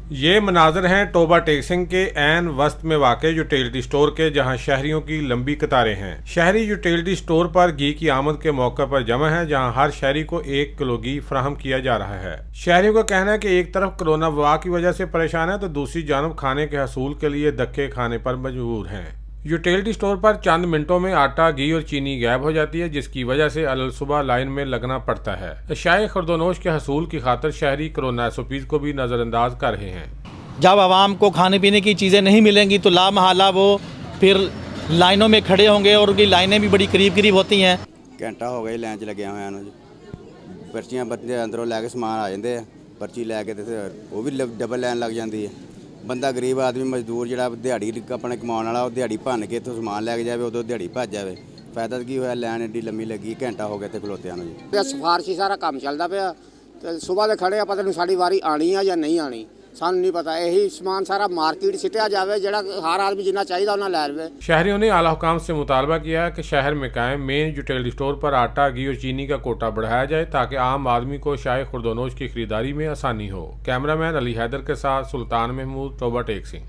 ये मनाजर हैं टोबा टेक्सिंग के ऐन वस्त में वाक़े यूटिलिटी स्टोर के, जहां शहरियों की लंबी कतारें हैं। शहरी यूटिलिटी स्टोर पर घी की आमद के मौके पर जमा है, जहां हर शहरी को 1 किलो घी फराहम किया जा रहा है। शहरियों का कहना है कि एक तरफ कोरोना वबा की वजह से परेशान है, तो दूसरी जानब खाने के हसूल के लिए धक्के खाने पर मजबूर हैं। यूटिलिटी स्टोर पर चंद मिनटों में आटा, घी और चीनी गायब हो जाती है, जिसकी वजह से अलल सुबह लाइन में लगना पड़ता है। अशाए खुर्दोनोश के हसूल की खातर शहरी कोरोना SOPs को भी नज़रअंदाज कर रहे हैं। जब आवाम को खाने पीने की चीज़ें नहीं मिलेंगी तो लामहला वो फिर लाइनों में खड़े होंगे, और उनकी लाइनें भी बड़ी करीब करीब होती हैं। घंटा हो गया लाइन 'ਚ लगे हुए हैं जी। पर्चियाँ बंदे अंदरों लैके समान आ जाते हैं, पर्ची लैके तो वो भी डबल लाइन लग जाती है। बंदा गरीब आदमी मजदूर जो दिहाड़ी अपने कमाने वाला, वो दिहाड़ी भन के इतों समान लैके जाए, उदों दिहाड़ी भज जाए। फायदा की होया, लाइन एड्डी लंबी लगी, घंटा हो गया इतने खलोत्या जी। सिफारशी सारा काम चलता पाया, तो सुबह के खड़े पता नहीं साड़ी वारी आनी है या नहीं आनी, सानू नहीं पता। यही समान सारा मार्केट सिटिया जाए, जो हर आदमी जिन्ना चाहिए उन्ना लै लवे। शहरियों ने आला हुकाम से मुतालबा किया है कि शहर में कायम मेन यूटिलिटी स्टोर पर आटा, घी और चीनी का कोटा बढ़ाया जाए, ताकि आम आदमी को शाय खुर्दोनोश की खरीदारी में आसानी हो। कैमरामैन अली हैदर के साथ सुल्तान महमूद, टोबा टेक्सिंग।